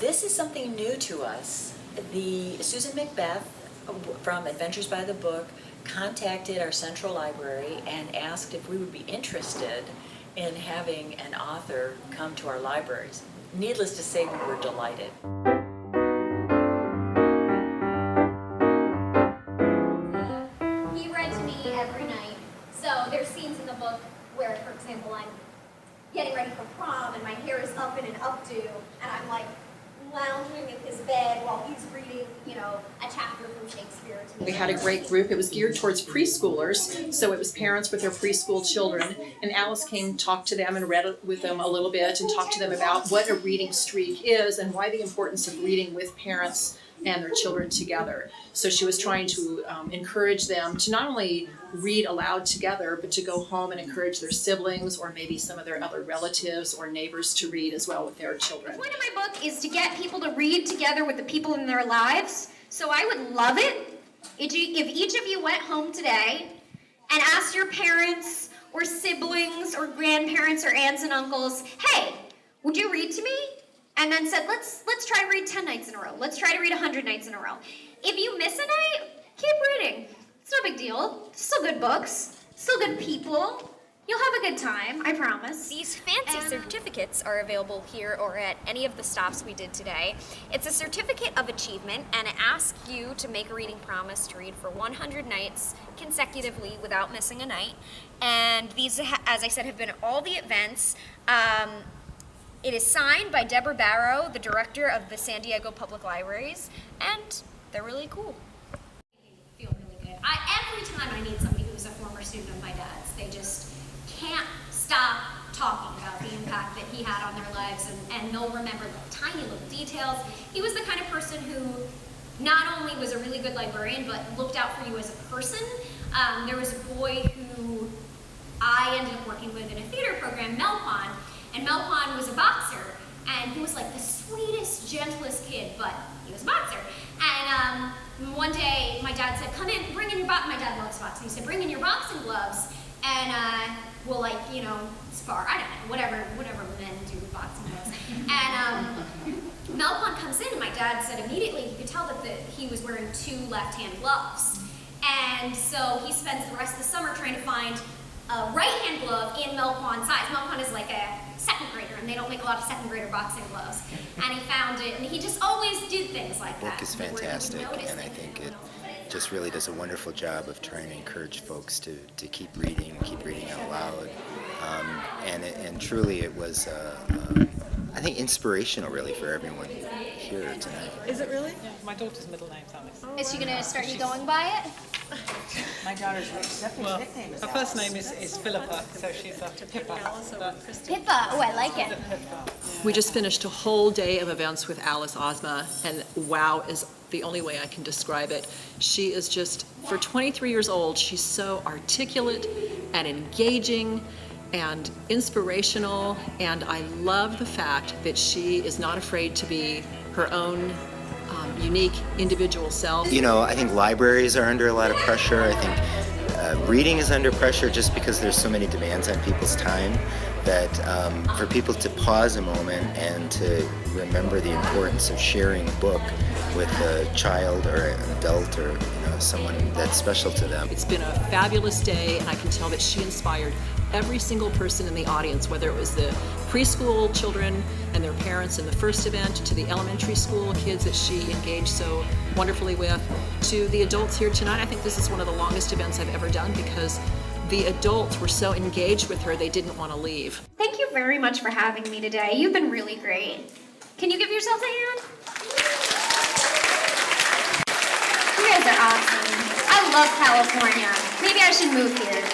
This is something new to us. Susan Macbeth from Adventures by the Book contacted our central library and asked if we would be interested in having an author come to our libraries. Needless to say, we were delighted. He read to me every night. So there's scenes in the book where, for example, I'm getting ready for prom and my hair is up in an updo, and I'm like lounging in his bed while he's reading, a chapter from Shakespeare to me. We had a great group. It was geared towards preschoolers, so it was parents with their preschool children. And Alice came, talked to them and read with them a little bit and talked to them about what a reading streak is and why the importance of reading with parents and their children together. So she was trying to encourage them to not only read aloud together, but to go home and encourage their siblings or maybe some of their other relatives or neighbors to read as well with their children. The point of my book is to get people to read together with the people in their lives. So I would love it if each of you went home today and asked your parents or siblings or grandparents or aunts and uncles, hey, would you read to me? And then said, let's try to read 10 nights in a row. Let's try to read 100 nights in a row. If you miss a night, keep reading. It's no big deal. Still good books. Still good people. You'll have a good time, I promise. These fancy certificates are available here or at any of the stops we did today. It's a certificate of achievement, and it asks you to make a reading promise to read for 100 nights consecutively without missing a night. And these, as I said, have been at all the events. It is signed by Deborah Barrow, the director of the San Diego Public Libraries, and they're really cool. I feel really good. Every time I meet somebody who's a former student of my dad's, they just can't stop talking about the impact that he had on their lives, and they'll remember the tiny little details. He was the kind of person who not only was a really good librarian, but looked out for you as a person. There was a boy who I ended up working with in a theater program, Melpon, and Melpon was a boxer, and he was like the sweetest, gentlest kid, but he was a boxer. And one day, my dad said, come in, bring in your boxing. My dad loves boxing. He said, bring in your boxing gloves, and we'll spar. I don't know, whatever men do with boxing gloves. And Melpon comes in, and my dad said immediately he could tell that he was wearing 2 left-hand gloves. And so he spends the rest of the summer trying to find a right-hand glove in Melpon size. Melpon is like a second grader, and they don't make a lot of second grader boxing gloves. And he found it, and he just always did things like that. The book is fantastic, and I think it just really does a wonderful job of trying to encourage folks to keep reading out loud. And truly it was, I think, inspirational really for everyone here tonight. Is it really? Yeah, my daughter's middle name's Alice. Is she going to start you going by it? My daughter's nickname is her first name is Philippa, so she's after Pippa. Pippa. Oh, I like it. We just finished a whole day of events with Alice Ozma, and wow is the only way I can describe it. She is just, for 23 years old, she's so articulate and engaging and inspirational, and I love the fact that she is not afraid to be her own unique individual self. I think libraries are under a lot of pressure. I think reading is under pressure just because there's so many demands on people's time that for people to pause a moment and to remember the importance of sharing a book with a child or an adult or someone that's special to them. It's been a fabulous day, and I can tell that she inspired every single person in the audience, whether it was the preschool children and their parents in the first event, to the elementary school kids that she engaged so wonderfully with, to the adults here tonight. I think this is one of the longest events I've ever done because the adults were so engaged with her they didn't want to leave. Thank you very much for having me today. You've been really great. Can you give yourselves a hand? You guys are awesome. I love California. Maybe I should move here.